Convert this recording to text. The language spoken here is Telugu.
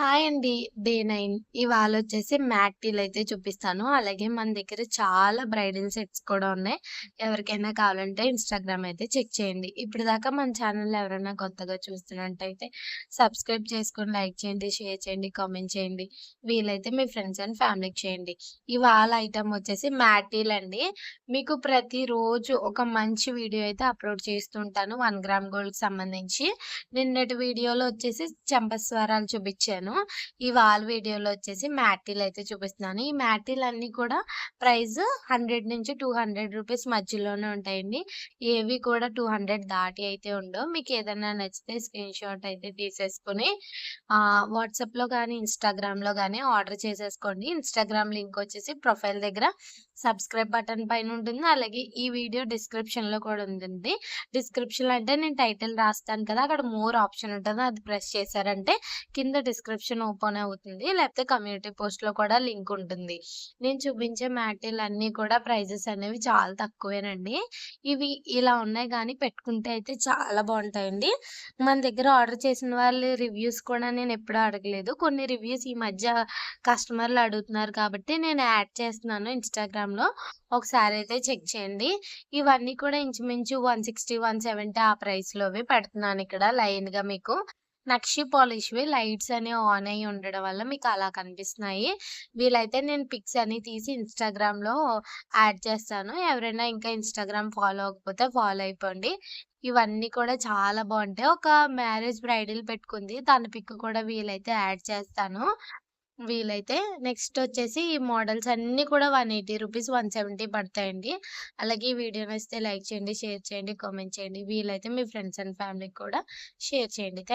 హాయ్ అండి. డే 9 ఇవాళొచ్చేసి మ్యాట్ టీలయితే చూపిస్తాను. అలాగే మన దగ్గర చాలా బ్రైడల్ సెట్స్ కూడా ఉన్నాయి. ఎవరికైనా కావాలంటే ఇన్‌స్టాగ్రామ్ అయితే చెక్ చేయండి. ఇప్పటిదాకా మన ఛానెల్‌ని ఎవరైనా కొత్తగా చూస్తున్నట్టయితే సబ్స్క్రైబ్ చేసుకొని లైక్ చేయండి, షేర్ చేయండి, కామెంట్ చేయండి. వీలైతే మీ ఫ్రెండ్స్ అండ్ ఫ్యామిలీకి చేయండి. ఇవాళ ఐటెమ్ వచ్చేసి మ్యాట్ టీలండి. మీకు ప్రతిరోజు ఒక మంచి వీడియో అయితే అప్‌లోడ్ చేస్తూ ఉంటాను 1 గ్రామ్ గోల్డ్‌కి సంబంధించి. నిన్నటి వీడియోలో వచ్చేసి చంపస్వరాలు చూపిచ్చాను. ఇవాళ వీడియోలో వచ్చేసి మ్యాటీలయితే చూపిస్తున్నాను. ఈ మ్యాటీలన్నీ కూడా ప్రైస్ 100-200 రూపీస్ మధ్యలోనే ఉంటాయండి. ఏవి కూడా 200 దాటి అయితే ఉండవు. మీకేదన్నా నచ్చితే స్క్రీన్ షాట్ అయితే తీసేసుకొని వాట్సాప్‌లో గానీ, ఇన్‌స్టాగ్రామ్‌లో గానీ ఆర్డర్ చేసేసుకోండి. ఇన్‌స్టాగ్రామ్ లింక్ వచ్చేసి ప్రొఫైల్ దగ్గర సబ్స్క్రైబ్ బటన్ పైన ఉంటుంది. అలాగే ఈ వీడియో డిస్క్రిప్షన్‌లో కూడా ఉంటుంది. డిస్క్రిప్షన్‌లో అంటే నేను టైటిల్ రాస్తాను కదా! అక్కడ మోర్ ఆప్షన్ ఉంటది. అది ప్రెస్ చేశారంటే కింద డిస్క్రిప్షన్ ఓపెన్ అవుతుంది. లేకపోతే కమ్యూనిటీ పోస్ట్‌లో కూడా లింక్ ఉంటుంది. నేను చూపించే మ్యాటీలన్నీ కూడా ప్రైజెస్ అనేవి చాలా తక్కువేనండి. ఇవి ఇలా ఉన్నాయి గానీ పెట్టుకుంటే అయితే చాలా బావుంటాయండి. మన దగ్గర ఆర్డర్ చేసిన వాళ్ళ రివ్యూస్ కూడా నేనెప్పుడూ అడగలేదు. కొన్ని రివ్యూస్ ఈ మధ్య కస్టమర్లు అడుగుతున్నారు కాబట్టి నేను యాడ్ చేస్తున్నాను ఇన్‌స్టాగ్రామ్‌లో. ఒకసారైతే చెక్ చేయండి. ఇవన్నీ కూడా ఇంచుమించు 160, 170 ఆ ప్రైస్‌లోవే పెడుతున్నానిక్కడ లైన్‌గా మీకు. నక్షి పాలిష్‌వి లైట్స్ అనేవి ఆన్ అయ్యి ఉండడం వల్ల మీకు అలా కనిపిస్తున్నాయి. వీలైతే నేను పిక్స్ అన్ని తీసి ఇన్‌స్టాగ్రామ్‌లో యాడ్ చేస్తాను. ఎవరైనా ఇంకా ఇన్‌స్టాగ్రామ్ ఫాలో అవ్వకపోతే ఫాలో అయిపోండి. ఇవన్నీ కూడా చాలా బావుంటాయి. ఒక మ్యారేజ్ బ్రైడల్ పెట్టుకుంది. తన పిక్ కూడా వీలైతే యాడ్ చేస్తాను. వీలైతే నెక్స్టొచ్చేసి ఈ మోడల్స్ అన్నీ కూడా 180 రూపీస్, 170 పడతాయండి. అలాగే ఈ వీడియో నచ్చితే లైక్ చేయండి, షేర్ చేయండి, కామెంట్ చేయండి. వీలైతే మీ ఫ్రెండ్స్ అండ్ ఫ్యామిలీకి కూడా షేర్ చేయండి. థాంక్